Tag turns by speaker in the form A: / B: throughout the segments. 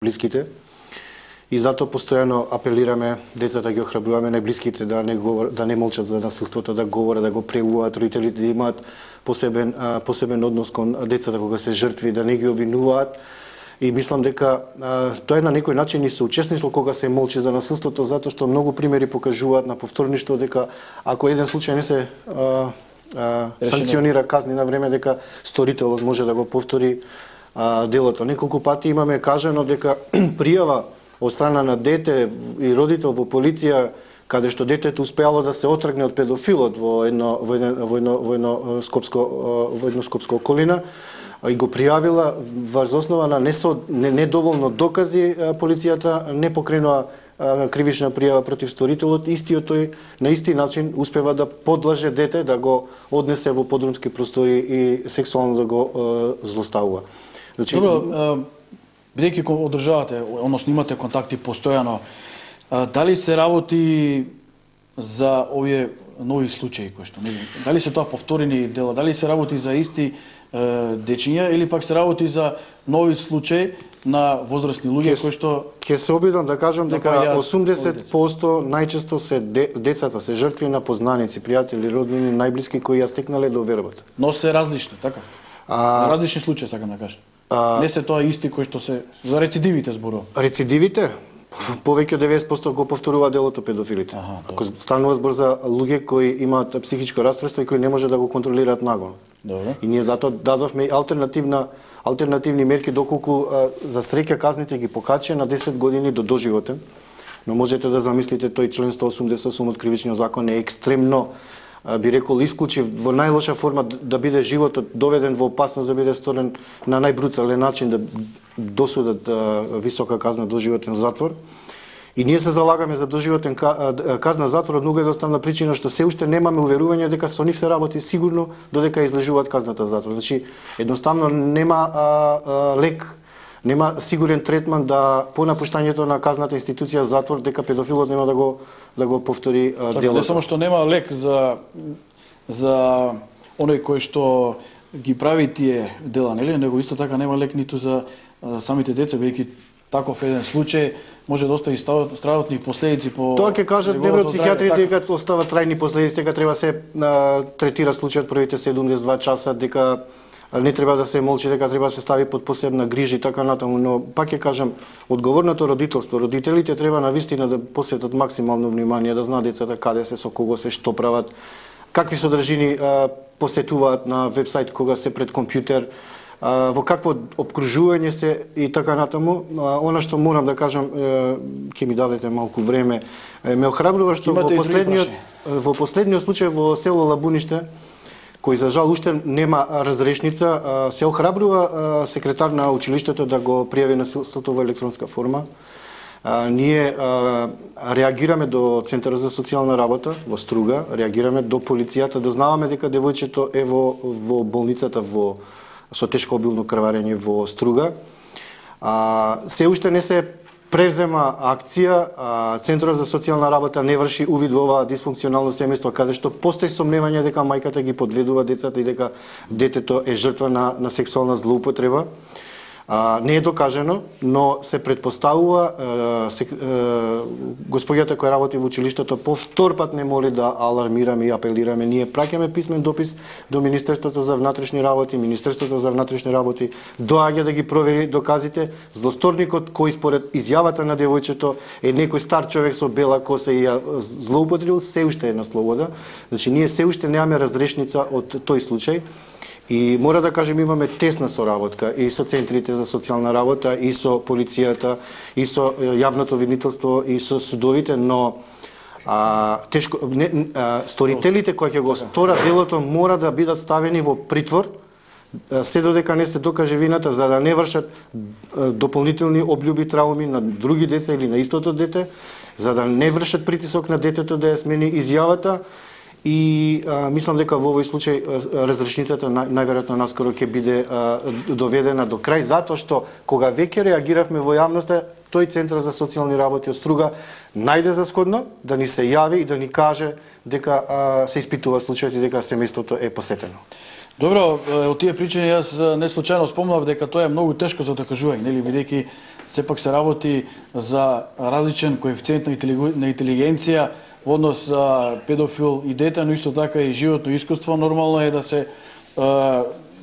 A: блиските. И затоа постојано апелираме децата, ги охрабруваме најблиските да не молчат за насилството, да говорат, да го преувуваат, родителите да имаат посебен однос кон децата кога се жртви, да не ги обвинуваат. И мислам дека тоа е на некој начин и соучесништво кога се молчи за насилството, затоа што многу примери покажуваат на повторништво дека ако еден случај не се санкционира, казни на време, дека сторителот може да го повтори делото. Неколку пати имаме кажано дека пријава од страна на дете и родител во полиција, каде што детето успеало да се отргне од педофилот во едно скопско околина, и го пријавила врз основа на недоволно докази, полицијата не покренува кривична пријава против сторителот, истиот тој на исти начин успева да подлаже дете, да го однесе во подрумски простори и сексуално да го злоставува. Значи,
B: добро, бидејќи одржавате, односно имате контакти постојано, дали се работи за овие нови случаи кои што дали се тоа повторени дела, дали се работи за исти дечиња или пак се работи за нови случаи на возрастни луѓе кои што
A: ќе се обидам да кажам дека 80% најчесто се децата се жртви на познаници, пријатели, роднини, најблиски кои ја стекнале до вербата.
B: Но се различни, така? Различни случаи сакам да кажам. Не се тоа исти кои што се за рецидивите зборувам.
A: Рецидивите повеќе од 90% го повторува делото педофилите. Ако станува збор за луѓе кои имаат психичко расстройство и кои не може да го контролираат нагон.
B: Добре.
A: И ние затоа дадовме алтернативни мерки доколку за среќа казните ги покачи на 10 години до доживотен. Но можете да замислите тој член 188 од кривичниот закон е екстремно, би рекол, исклучив во најлоша форма да биде животот доведен во опасност да биде сторен на најбрутален начин, да досудат висока казна доживотен затвор. И ние се залагаме за доживотен казна затвор од многу едноставна причина што се уште немаме уверување дека со нив се работи сигурно додека излежуваат казната затвор. Значи едноставно нема лек, нема сигурен третман да по напуштањето на казната институција затвор дека педофилот нема да го повтори делото.
B: Не само што нема лек за оној кој што ги прави тие дела, нели, него исто така нема лек ниту за самите деца, бидејќи таков еден случај може да остави страдатни последици по...
A: Тоа ќе кажат невропсихијатрите дека остават трајни последици, дека треба се третира случајот првите 72 часа, дека не треба да се молчи, дека треба да се стави под посебна грижа и така натаму, но пак ќе кажам, одговорното родителство, родителите треба навистина да посветат максимално внимание, да знаат децата каде се, со кого се, што прават, какви содржини посетуваат на вебсайт кога се пред компјутер, во какво обкружување се и така натаму. Она што морам да кажам, ќе ми дадете малку време, ме охрабрува што во последниот случај во село Лабуниште, кој за жал уште нема разрешница, се охрабрува секретар на училиштето да го пријави насилството во електронска форма. Ние реагираме до Центарот за социјална работа во Струга, реагираме до полицијата, да знаваме дека девојчето е во болницата со тешко обилно крварење во Струга. Се уште не се превзема акција, Центарот за социјална работа не врши увид во ова дисфункционално семејство, каде што постои сомневање дека мајката ги подведува децата и дека детето е жртва на сексуална злоупотреба. Не е докажено, но се предпоставува, господјата која работи во училиштето повтор пат не моли да алармираме и апелираме. Ние праќаме писмен допис до Министерството за внатрешни работи, Министерството за внатрешни работи доаѓа да ги провери доказите. Злосторникот кој според изјавата на девојчето е некој стар човек со бела коса и ја злоупотребил, се уште е на слобода. Значи ние се уште немаме разрешница од тој случај. И мора да кажем, имаме тесна соработка и со центрите за социјална работа, и со полицијата, и со јавното обвинителство, и со судовите, но сторителите кои ќе го сторат делото мора да бидат ставени во притвор, се додека не се докаже вината, за да не вршат дополнителни облюби, трауми на други деца или на истото дете, за да не вршат притисок на детето да ја смени изјавата. И мислам дека во овој случај разрешницата најверојатно наскоро ќе биде доведена до крај, затоа што кога веќе реагиравме во јавноста, тој Центар за социјални работи од Струга најде за сходно да ни се јави и да ни каже дека се испитува случајот и дека семејството е посетено.
B: Добро, од тие причини јас не случајно спомнав дека тоа е многу тешко за докажување, нели, бидејќи сепак се работи за различен коефициент на интелигенција во однос педофил и дете, но исто така и животно искуство. Нормално е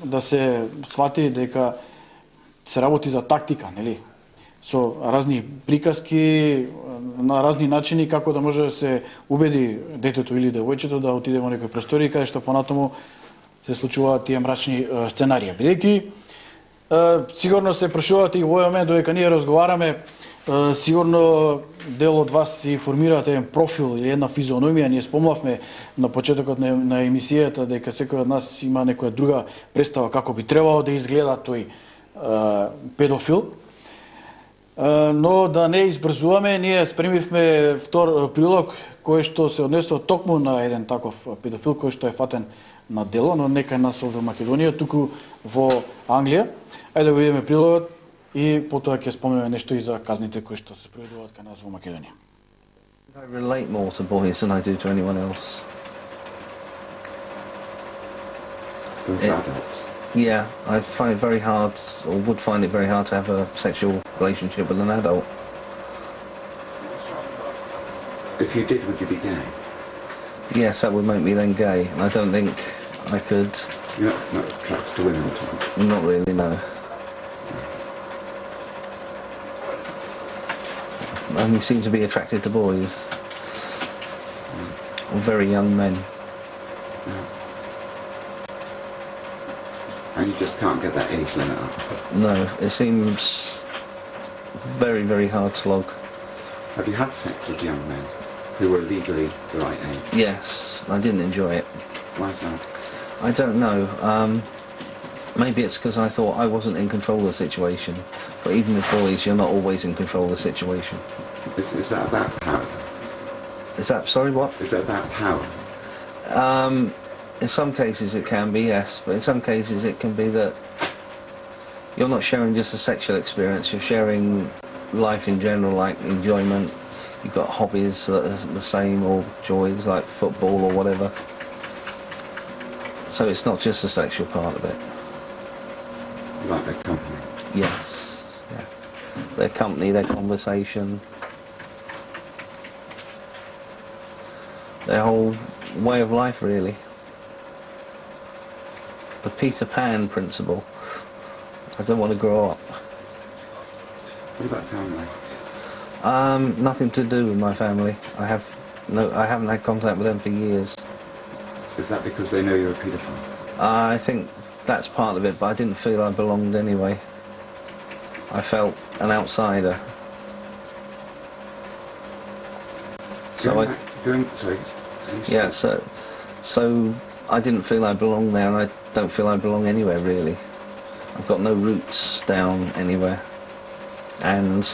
B: да се свати дека се работи за тактика, нели? Со разни приказки, на разни начини како да може да се убеди детето или девојчето да отиде во некој простори каде што понатаму се случуваат тие мрачни сценарија. Бидејќи сигурно се прашувате и во овој момент додека ние разговараме, сигурно дел од вас си формирате еден профил или една физиономија. Ние спомнавме на почетокот на емисијата дека секој од нас има некоја друга представа како би требало да изгледа тој педофил. Но да не избрзуваме, ние спремивме втор прилог кој што се однесува токму на еден таков педофил кој што е фатен на дело, но нека нас во Македонија, туку во Англија. Ајде да го видиме прилогот и потоа ќе спомнеме нешто и за казните кои што се проведуваат кај нас во Македонија.
C: I relate more to boys than I do to anyone else. Yeah, I find it very hard, or would find it very hard to have a sexual relationship with an adult.
D: If you did, would you be gay?
C: Yes, that would make me then gay, and I don't think I could.
D: You're not attracted to women at all?
C: Not really, no. I only seem to be attracted to boys. Or very young men.
D: Yeah. And you just can't get that age limit up?
C: No, it seems very, very hard slog.
D: Have you had sex with young men who were legally the right age?
C: Yes, I didn't enjoy it.
D: Why is that?
C: I don't know. Maybe it's because I thought I wasn't in control of the situation. But even with boys, you're not always in control of the situation.
D: Is that about power?
C: Is that, sorry, what?
D: Is it about power?
C: In some cases it can be, yes. But in some cases it can be that you're not sharing just a sexual experience, you're sharing life in general, like enjoyment. You've got hobbies that are the same, or joys like football or whatever. So it's not just the sexual part of it.
D: You like their company?
C: Yes, yeah. Their company, their conversation, their whole way of life, really. The Peter Pan principle. I don't want to grow up.
D: What about family?
C: Nothing to do with my family. I haven't had contact with them for years.
D: Is that because they know you're a paedophile?
C: I think that's part of it, but I didn't feel I belonged anyway. I felt an outsider. Yeah, so I didn't feel I belonged there, and I don't feel I belong anywhere really. I've got no roots down anywhere, and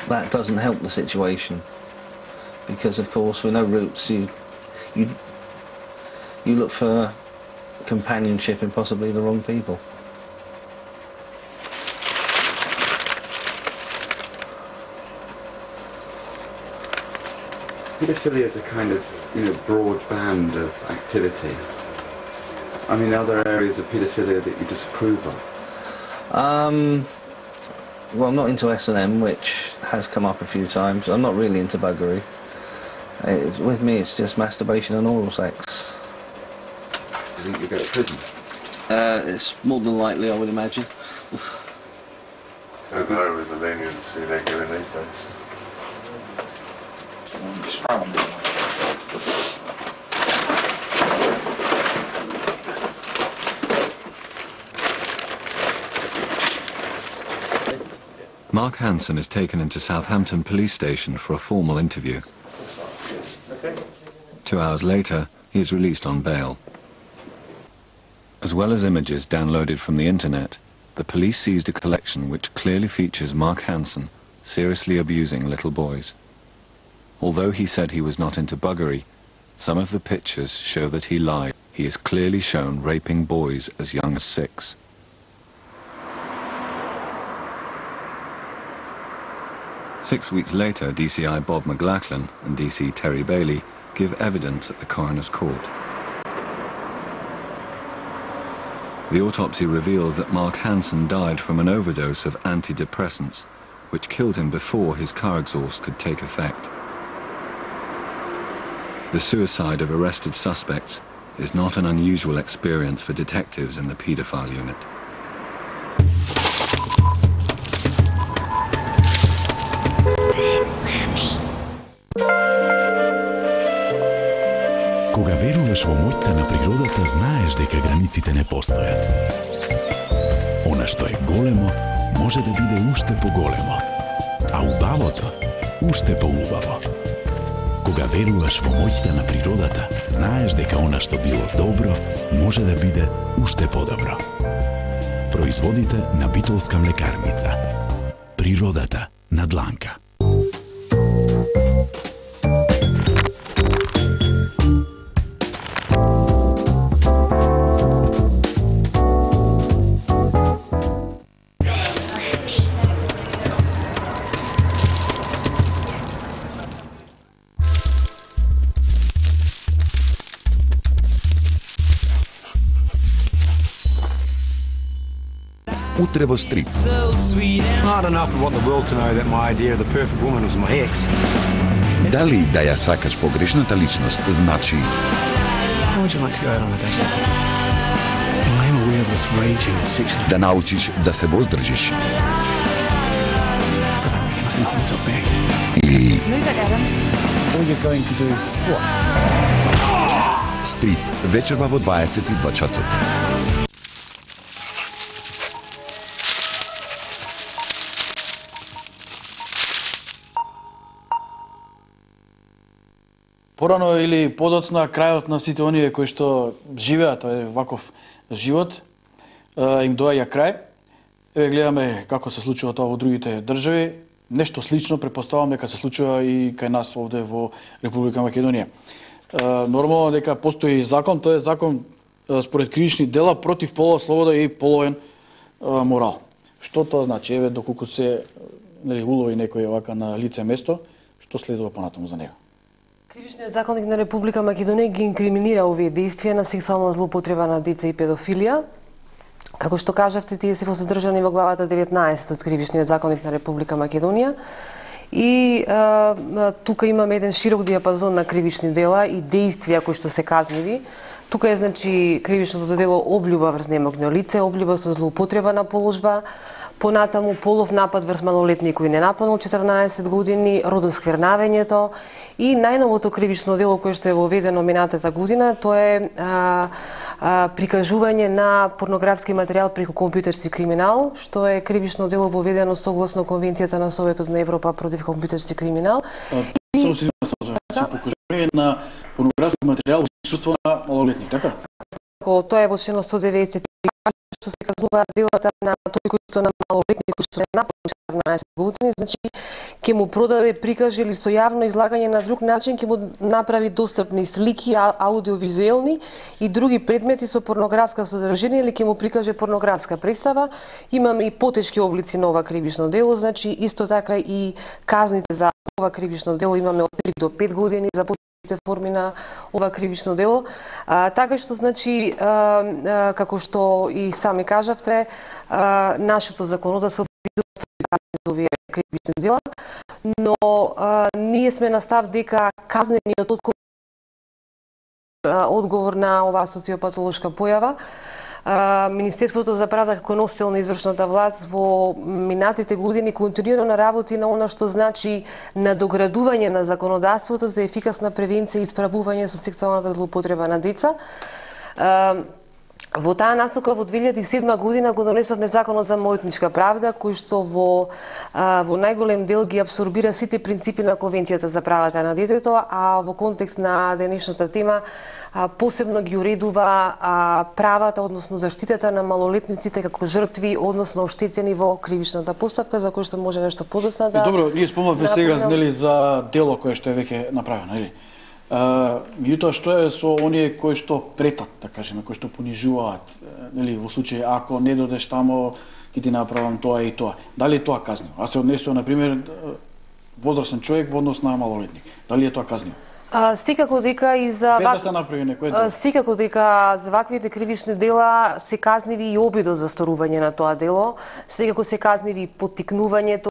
C: that doesn't help the situation, because of course with no roots you look for companionship in possibly the wrong people.
D: Paedophilia is a kind of, broad band of activity. I mean, are there areas of paedophilia that you disapprove of?
C: Well, I'm not into S&M, which has come up a few times. I'm not really into buggery. With me, it's just masturbation and oral sex.
D: Do you think you go to prison?
C: It's more than likely, I would imagine.
E: I don't know with the leniency they're giving these days.
F: Mark Hansen is taken into Southampton police station for a formal interview. 2 hours later, he is released on bail. As well as images downloaded from the internet, the police seized a collection which clearly features Mark Hansen seriously abusing little boys. Although he said he was not into buggery, some of the pictures show that he lied. He is clearly shown raping boys as young as 6. Six weeks later, DCI Bob McLachlan and DC Terry Bailey give evidence at the coroner's court. The autopsy reveals that Mark Hansen died from an overdose of antidepressants which killed him before his car exhaust could take effect. The suicide of arrested suspects is not an unusual experience for detectives in the paedophile unit.
G: Кога веруваш во моќта на природата, знаеш дека границите не постојат. Она што е големо, може да биде уште поголемо, а убавото уште поубаво. Кога веруваш во моќта на природата, знаеш дека она што било добро, може да биде уште подобро. Производите на Битолска млекарница. Природата на дланка.
H: Утре во Стрит.
I: Hard enough for what the world to know that my idea of the perfect woman was my ex.
H: Дали да ја сакаш погрешната личност значи
I: How would you like to go out on a date? Well, I am aware of this raging sexual...
H: да научиш да се воздржиш
I: But I reckon I can hold myself back.
H: или
J: Move it, Adam.
B: All you're going to do what?
H: Стрит вечерва во 22 часот.
B: Порано или подоцна, крајот на сите оние кои што живеат ваков живот, им доаѓа крај. Еве гледаме како се случува тоа во другите држави. Нешто слично претпоставувам дека се случува и кај нас овде во Република Македонија. Нормално дека постои закон, тоа е закон според кривични дела против полова слобода и половен морал. Што тоа значи? Еве доколку се улови некој вака на лице место, што следува понатаму за него?
K: Кривичниот законник на Република Македонија ги инкриминира овие действија на сексуална злоупотреба на деца и педофилија. Како што кажавте, тие се содржани во главата 19 од Кривичниот законник на Република Македонија. И тука имаме еден широк диапазон на кривични дела и действија кои што се казниви. Тука е значи кривичното дело облјуба врз немогно лице, облјуба со злоупотреба на положба, понатаму полов напад врз малолетник кој не напълнил 14 години, родосквернавењето и најновото кривично дело кое што е воведено минатата година, тоа е прикажување на порнографски материјал преку компјутерски криминал, што е кривично дело воведено согласно Конвенцијата на Советот на Европа против компјутерски криминал.
B: Само се покажување на порнографски материјал во присуство на малолетник, така?
K: Тоа е во член 193, што се казнуваат делата на тој кој што на малолетник кој што не напълнил 14 години, значи ќе му продаде, прикаже или со јавно излагање на друг начин ќе му направи достапни слики, аудиовизуелни и други предмети со порнографска содржина или ќе му прикаже порнографска представа. Имаме и потешки облици на ова кривично дело, значи исто така и казните за ова кривично дело имаме од 3 до 5 години за форми на ова кривично дело. Така што значи како што и сами кажавте, нашето законодавство предвидува овие кривични дела, но ние сме на став дека казнениот одговор на оваа социопатолошка појава. Министерството за правда како носител на извршната власт во минатите години континуирано работи на она што значи надоградување на законодавството за ефикасна превенција и исправување со сексуалната злоупотреба на деца. Во таа насока во 2007 година го донесовме Законот за малолетничка правда, кој што во најголем дел ги абсорбира сите принципи на Конвенцијата за правата на детето, а во контекст на денешната тема посебно ги уредува правата, односно заштитата на малолетниците како жртви, односно оштетени во кривичната постапка, за кој што може нешто подоцна да...
B: Добро, ние спомнавме сега нели за дело кое што е веќе направено, нели? Меѓутоа што е со оние кои што претат, да кажеме, кои што понижуваат, нели, во случај ако не додеш тамо ќе ти направам тоа и тоа. Дали е тоа казниво? А се однесува на пример возрастен човек во однос на малолетник. Дали е тоа казниво?
K: Секако дека и за
B: без да се направи некој дело.
K: Секако дека за ваквите кривични дела се казниви и обидот за сторување на тоа дело, секако се казниви поттикнувањето